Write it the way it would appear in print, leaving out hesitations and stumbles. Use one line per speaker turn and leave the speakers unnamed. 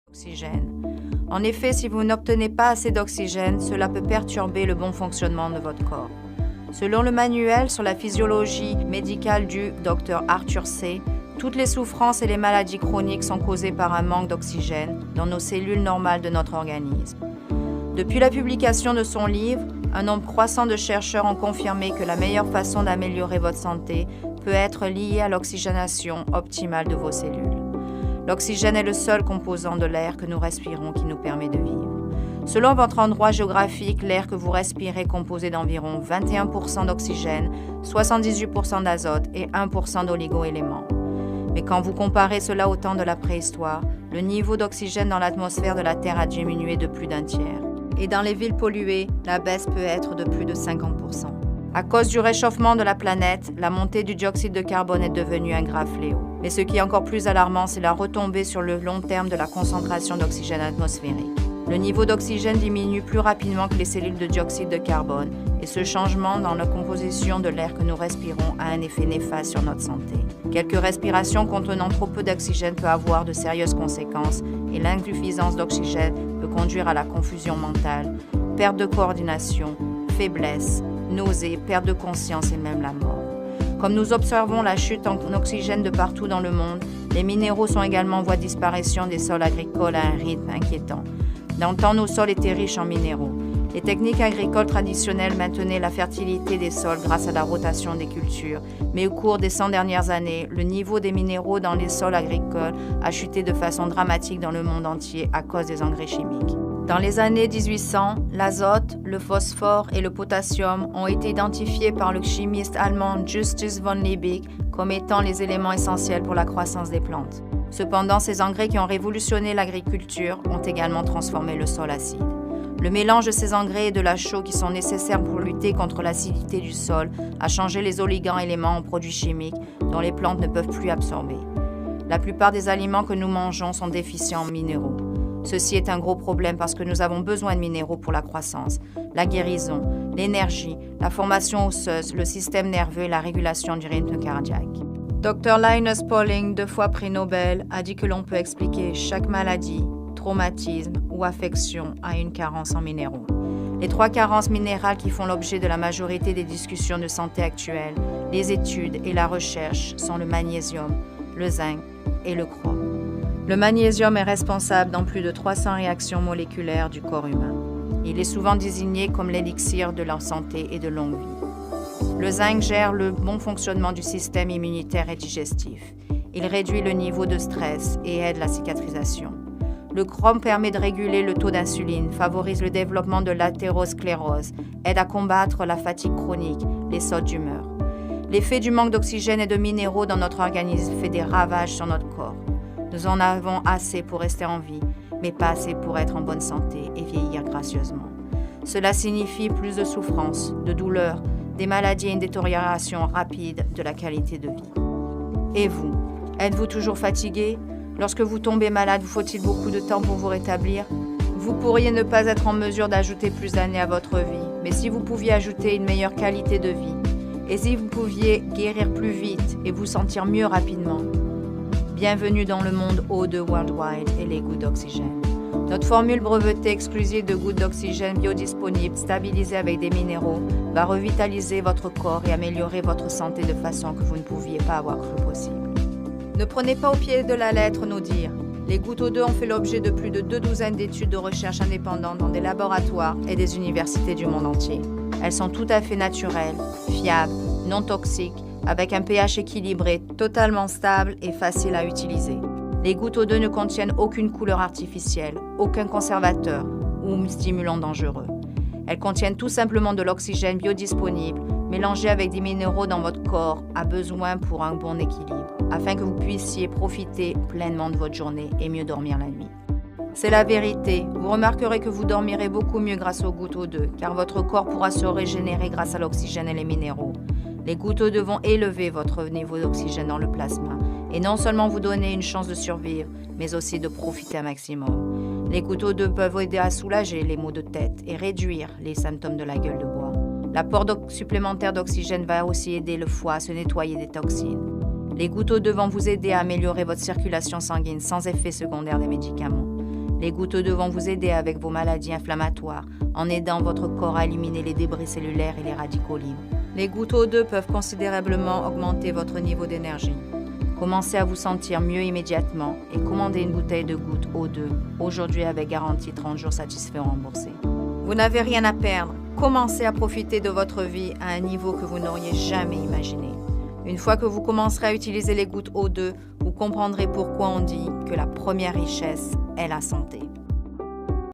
Oxygène. En effet, si vous n'obtenez pas assez d'oxygène, cela peut perturber le bon fonctionnement de votre corps. Selon le manuel sur la physiologie médicale du Dr Arthur C., toutes les souffrances et les maladies chroniques sont causées par un manque d'oxygène dans nos cellules normales de notre organisme. Depuis la publication de son livre, un nombre croissant de chercheurs ont confirmé que la meilleure façon d'améliorer votre santé peut être liée à l'oxygénation optimale de vos cellules. L'oxygène est le seul composant de l'air que nous respirons qui nous permet de vivre. Selon votre endroit géographique, l'air que vous respirez est composé d'environ 21% d'oxygène, 78% d'azote et 1% d'oligo-éléments. Mais quand vous comparez cela au temps de la préhistoire, le niveau d'oxygène dans l'atmosphère de la Terre a diminué de plus d'un tiers. Et dans les villes polluées, la baisse peut être de plus de 50%. À cause du réchauffement de la planète, la montée du dioxyde de carbone est devenue un grave fléau. Mais ce qui est encore plus alarmant, c'est la retombée sur le long terme de la concentration d'oxygène atmosphérique. Le niveau d'oxygène diminue plus rapidement que les cellules de dioxyde de carbone, et ce changement dans la composition de l'air que nous respirons a un effet néfaste sur notre santé. Quelques respirations contenant trop peu d'oxygène peuvent avoir de sérieuses conséquences, et l'insuffisance d'oxygène peut conduire à la confusion mentale, perte de coordination, faiblesse, nausées, perte de conscience et même la mort. Comme nous observons la chute en oxygène de partout dans le monde, les minéraux sont également en voie de disparition des sols agricoles à un rythme inquiétant. Dans le temps, nos sols étaient riches en minéraux. Les techniques agricoles traditionnelles maintenaient la fertilité des sols grâce à la rotation des cultures, mais au cours des 100 dernières années, le niveau des minéraux dans les sols agricoles a chuté de façon dramatique dans le monde entier à cause des engrais chimiques. Dans les années 1800, l'azote, le phosphore et le potassium ont été identifiés par le chimiste allemand Justus von Liebig comme étant les éléments essentiels pour la croissance des plantes. Cependant, ces engrais qui ont révolutionné l'agriculture ont également transformé le sol acide. Le mélange de ces engrais et de la chaux qui sont nécessaires pour lutter contre l'acidité du sol a changé les oligo-éléments en produits chimiques dont les plantes ne peuvent plus absorber. La plupart des aliments que nous mangeons sont déficients en minéraux. Ceci est un gros problème parce que nous avons besoin de minéraux pour la croissance, la guérison, l'énergie, la formation osseuse, le système nerveux et la régulation du rythme cardiaque. Dr Linus Pauling, 2 fois prix Nobel, a dit que l'on peut expliquer chaque maladie, traumatisme ou affection à une carence en minéraux. Les 3 carences minérales qui font l'objet de la majorité des discussions de santé actuelles, les études et la recherche sont le magnésium, le zinc et le chrome. Le magnésium est responsable dans plus de 300 réactions moléculaires du corps humain. Il est souvent désigné comme l'élixir de la santé et de longue vie. Le zinc gère le bon fonctionnement du système immunitaire et digestif. Il réduit le niveau de stress et aide la cicatrisation. Le chrome permet de réguler le taux d'insuline, favorise le développement de l'athérosclérose, aide à combattre la fatigue chronique, les sautes d'humeur. L'effet du manque d'oxygène et de minéraux dans notre organisme fait des ravages sur notre corps. Nous en avons assez pour rester en vie, mais pas assez pour être en bonne santé et vieillir gracieusement. Cela signifie plus de souffrance, de douleur, des maladies et une détérioration rapide de la qualité de vie. Et vous, êtes-vous toujours fatigué? Lorsque vous tombez malade, vous faut-il beaucoup de temps pour vous rétablir? Vous pourriez ne pas être en mesure d'ajouter plus d'années à votre vie, mais si vous pouviez ajouter une meilleure qualité de vie, et si vous pouviez guérir plus vite et vous sentir mieux rapidement. Bienvenue dans le monde O2 Worldwide et les gouttes d'oxygène. Notre formule brevetée exclusive de gouttes d'oxygène biodisponibles, stabilisées avec des minéraux, va revitaliser votre corps et améliorer votre santé de façon que vous ne pouviez pas avoir cru possible. Ne prenez pas au pied de la lettre nos dires. Les gouttes O2 ont fait l'objet de plus de 2 douzaines d'études de recherche indépendantes dans des laboratoires et des universités du monde entier. Elles sont tout à fait naturelles, fiables, non toxiques, avec un pH équilibré, totalement stable et facile à utiliser. Les gouttes O2 ne contiennent aucune couleur artificielle, aucun conservateur ou stimulant dangereux. Elles contiennent tout simplement de l'oxygène biodisponible, mélangé avec des minéraux dont votre corps a besoin pour un bon équilibre, afin que vous puissiez profiter pleinement de votre journée et mieux dormir la nuit. C'est la vérité. Vous remarquerez que vous dormirez beaucoup mieux grâce aux gouttes O2, car votre corps pourra se régénérer grâce à l'oxygène et les minéraux. Les gouttes O2 vont élever votre niveau d'oxygène dans le plasma et non seulement vous donner une chance de survivre, mais aussi de profiter un maximum. Les gouttes O2 peuvent aider à soulager les maux de tête et réduire les symptômes de la gueule de bois. L'apport supplémentaire d'oxygène va aussi aider le foie à se nettoyer des toxines. Les gouttes O2 vont vous aider à améliorer votre circulation sanguine sans effet secondaire des médicaments. Les gouttes O2 vont vous aider avec vos maladies inflammatoires en aidant votre corps à éliminer les débris cellulaires et les radicaux libres. Les gouttes O2 peuvent considérablement augmenter votre niveau d'énergie. Commencez à vous sentir mieux immédiatement et commandez une bouteille de gouttes O2 aujourd'hui avec garantie 30 jours satisfaits ou remboursés. Vous n'avez rien à perdre. Commencez à profiter de votre vie à un niveau que vous n'auriez jamais imaginé. Une fois que vous commencerez à utiliser les gouttes O2, vous comprendrez pourquoi on dit que la première richesse est la santé.